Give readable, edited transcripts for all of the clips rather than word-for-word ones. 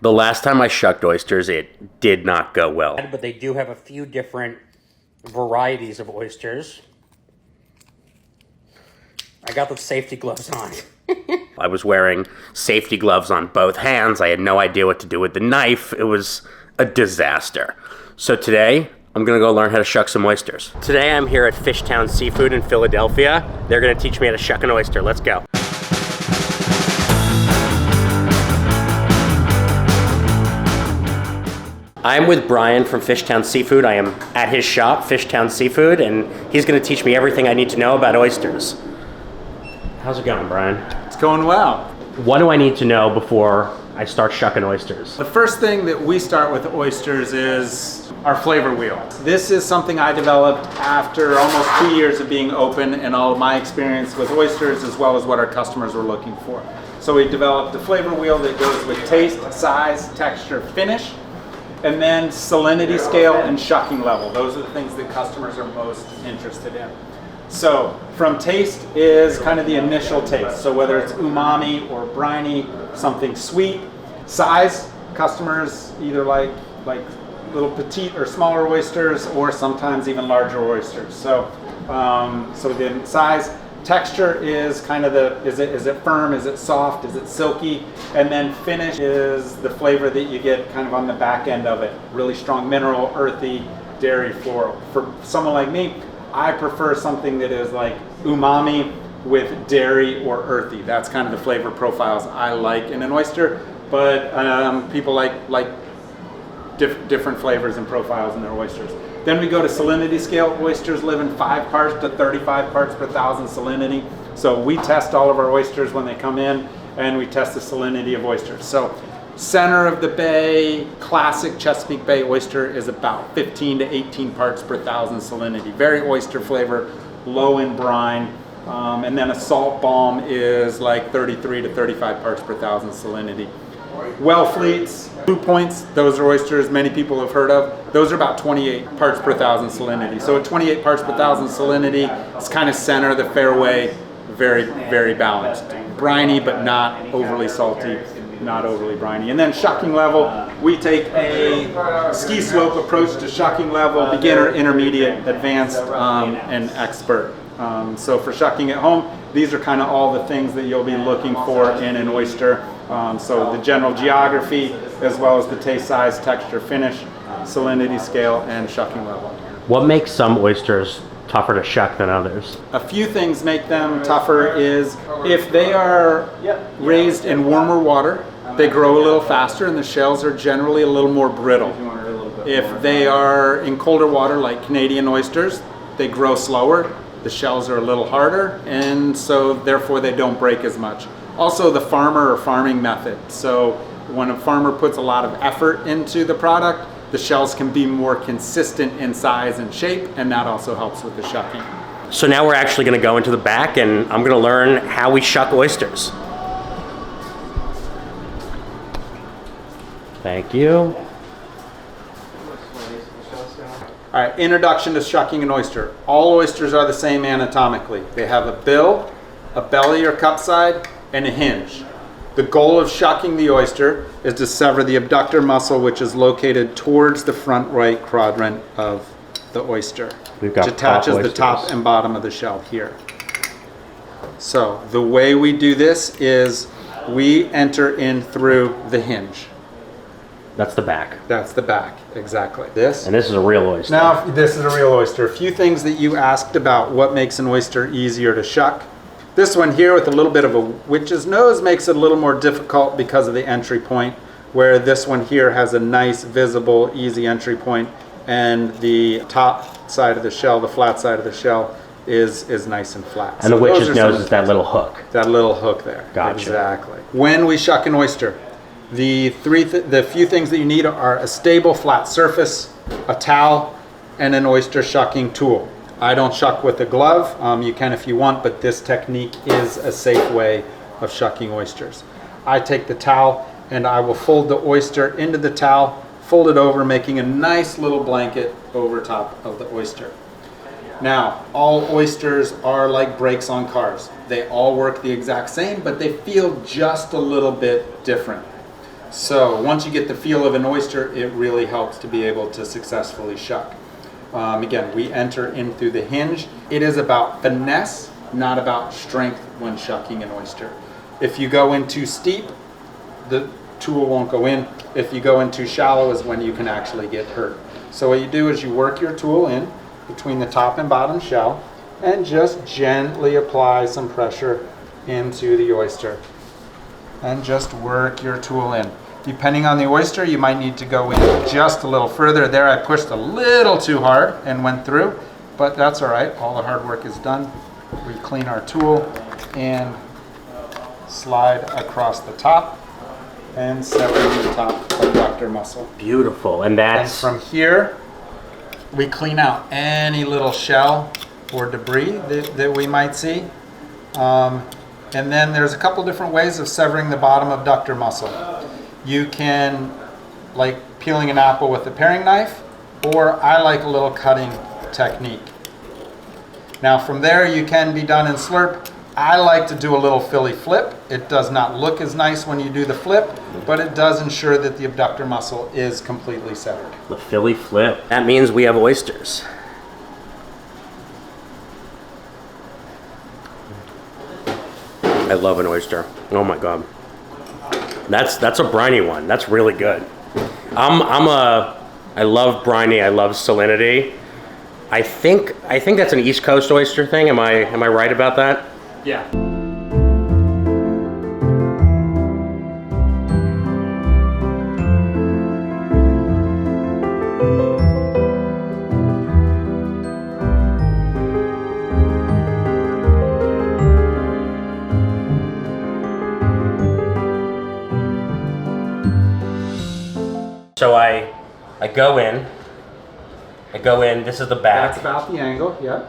The last time I shucked oysters, it did not go well. But they do have a few different varieties of oysters. I got the safety gloves on. I was wearing safety gloves on both hands. I had no idea what to do with the knife. It was a disaster. So today, I'm gonna go learn how to shuck some oysters. Today I'm here at Fishtown Seafood in Philadelphia. They're gonna teach me how to shuck an oyster. Let's go. I'm with Brian from Fishtown Seafood. I am at his shop, Fishtown Seafood, and he's gonna teach me everything I need to know about oysters. How's it going, Brian? It's going well. What do I need to know before I start shucking oysters? The first thing that we start with oysters is our flavor wheel. This is something I developed after almost 2 years of being open and all of my experience with oysters as well as what our customers were looking for. So we developed a flavor wheel that goes with taste, size, texture, finish, and then salinity scale and shucking level. Those are the things that customers are most interested in. So from taste is kind of the initial taste. So whether it's umami or briny, something sweet. Size, customers either like little petite or smaller oysters or sometimes even larger oysters. So then size. Texture is kind of is it firm, is it soft, is it silky? And then finish is the flavor that you get kind of on the back end of it. Really strong mineral, earthy, dairy, floral. For someone like me, I prefer something that is like umami with dairy or earthy. That's kind of the flavor profiles I like in an oyster, but people like different flavors and profiles in their oysters. Then we go to salinity scale. Oysters live in 5 parts to 35 parts per thousand salinity. So we test all of our oysters when they come in, and we test the salinity of oysters. So center of the bay, classic Chesapeake Bay oyster is about 15 to 18 parts per thousand salinity. Very oyster flavor, low in brine. And then a salt bomb is like 33 to 35 parts per thousand salinity. Wellfleets, Blue Points, those are oysters many people have heard of. Those are about 28 parts per thousand salinity. So at 28 parts per thousand salinity, it's kind of center of the fairway, very, very balanced. Briny, but not overly salty, not overly briny. And then shucking level, we take a ski slope approach to shucking level, beginner, intermediate, advanced, and expert. So for shucking at home, these are kind of all the things that you'll be looking for in an oyster. So the general geography, as well as the taste, size, texture, finish, salinity scale, and shucking level. What makes some oysters tougher to shuck than others? A few things make them tougher is if they are raised in warmer water, they grow a little faster and the shells are generally a little more brittle. If they are in colder water like Canadian oysters, they grow slower, the shells are a little harder, and so therefore they don't break as much. Also the farmer or farming method. So when a farmer puts a lot of effort into the product, the shells can be more consistent in size and shape, and that also helps with the shucking. So now we're actually gonna go into the back and I'm gonna learn how we shuck oysters. Thank you. All right, introduction to shucking an oyster. All oysters are the same anatomically. They have a bill, a belly or cup side, and a hinge. The goal of shucking the oyster is to sever the abductor muscle, which is located towards the front right quadrant of the oyster, We've got which attaches the oysters. top and bottom of the shell here. So the way we do this is we enter in through the hinge. That's the back. That's the back, exactly. This. And this is a real oyster. Now, this is a real oyster. A few things that you asked about what makes an oyster easier to shuck. This one here with a little bit of a witch's nose makes it a little more difficult because of the entry point, where this one here has a nice, visible, easy entry point, and the top side of the shell, the flat side of the shell, is nice and flat. And the witch's nose is that little hook. That little hook there. Gotcha. Exactly. When we shuck an oyster, the few things that you need are a stable flat surface, a towel, and an oyster shucking tool. I don't shuck with a glove. You can if you want, but this technique is a safe way of shucking oysters. I take the towel and I will fold the oyster into the towel, fold it over, making a nice little blanket over top of the oyster. Now, all oysters are like brakes on cars. They all work the exact same, but they feel just a little bit different. So once you get the feel of an oyster, it really helps to be able to successfully shuck. Again, we enter in through the hinge. It is about finesse, not about strength when shucking an oyster. If you go in too steep, the tool won't go in. If you go in too shallow is when you can actually get hurt. So what you do is you work your tool in between the top and bottom shell and just gently apply some pressure into the oyster. And just work your tool in. Depending on the oyster, you might need to go in just a little further. There I pushed a little too hard and went through, but that's all right. All the hard work is done. We clean our tool and slide across the top and sever the top abductor muscle. Beautiful, and that's... And from here, we clean out any little shell or debris that we might see. And then there's a couple different ways of severing the bottom abductor muscle. You can, like peeling an apple with a paring knife, or I like a little cutting technique. Now from there you can be done in slurp. I like to do a little Philly flip. It does not look as nice when you do the flip, but it does ensure that the abductor muscle is completely severed. The Philly flip. That means we have oysters. I love an oyster. Oh my god. That's a briny one. That's really good. I love briny. I love salinity. I think that's an East Coast oyster thing. Am I right about that? Yeah. So I go in. This is the back. That's about the angle, yep.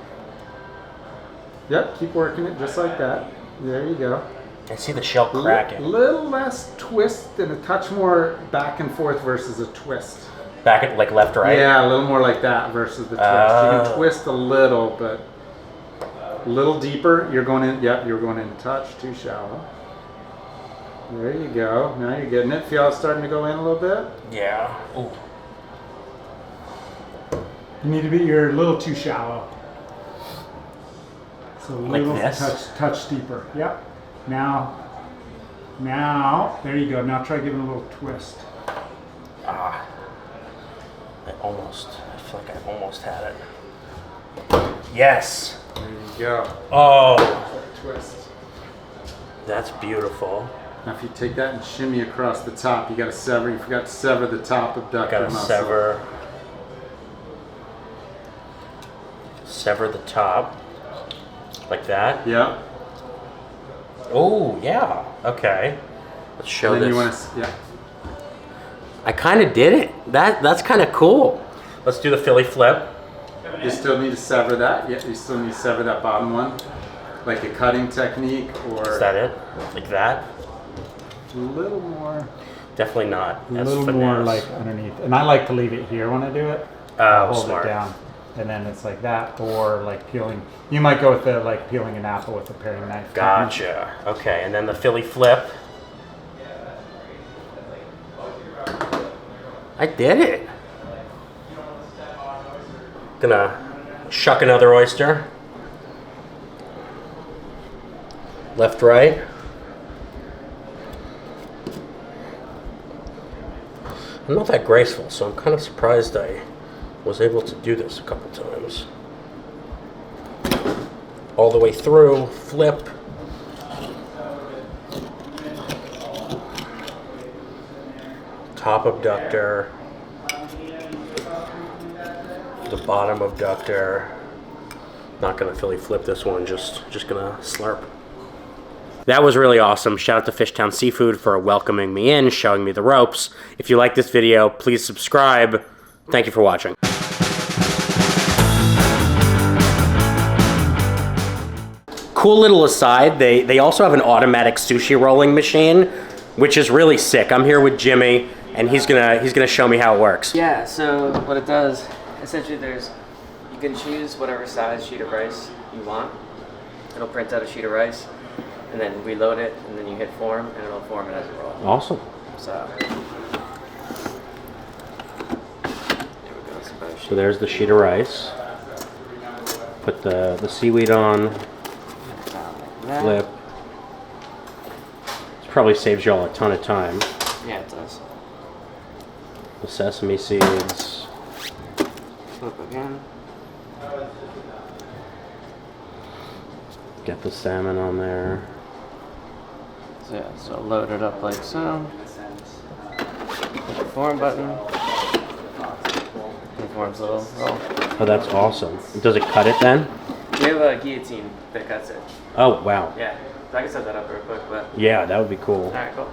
Yep, keep working it just like that. There you go. I see the shell cracking. Little less twist and a touch more back and forth versus a twist. Back at like left, right? Yeah, a little more like that versus the twist. You can twist a little, but a little deeper. You're going in, yep, you're going in a touch too shallow. There you go. Now you're getting it. Feel it's starting to go in a little bit? Yeah. Ooh. You need to be, you're a little too shallow. So a like little this? touch deeper. Yep. Now, there you go. Now try giving a little twist. I feel like I almost had it. Yes. There you go. Oh. Twist. That's beautiful. Now if you take that and shimmy across the top, you got to sever. You forgot to sever the top abductor muscle. Sever the top. Like that? Yeah. Oh, yeah. Okay. Let's show And then this. you want to, yeah. I kind of did it. That's kind of cool. Let's do the Philly flip. You still need to sever that. Yeah, you still need to sever that bottom one. Like a cutting technique or... Is that it? Like that? A little more. Definitely not. A That's little finesse. more like underneath. And I like to leave it here when I do it. Oh, hold smart. it down. And then it's like that, or like peeling. You might go with the like peeling an apple with a paring knife. Gotcha. Okay, and then the Philly flip. I did it. Gonna shuck another oyster. Left, right. I'm not that graceful, so I'm kind of surprised I was able to do this a couple times. All the way through, flip. Top abductor. The bottom abductor. Not gonna Philly flip this one, just gonna slurp. That was really awesome. Shout out to Fishtown Seafood for welcoming me in, showing me the ropes. If you like this video, please subscribe. Thank you for watching. Cool little aside, they also have an automatic sushi rolling machine, which is really sick. I'm here with Jimmy, and he's gonna show me how it works. Yeah, so what it does, essentially you can choose whatever size sheet of rice you want. It'll print out a sheet of rice, and then reload it, and then you hit form, and it'll form it as a roll. Awesome. So here we go. So there's the sheet of rice. Put the seaweed on. Flip. This probably saves y'all a ton of time. Yeah, it does. The sesame seeds. Flip again. Get the salmon on there. So yeah, so load it up like so. Hit the form button. It forms a little roll. Oh, that's awesome. Does it cut it then? We have a guillotine that cuts it. Oh, wow. Yeah, so I can set that up real quick, but Yeah, that would be cool. alright, cool.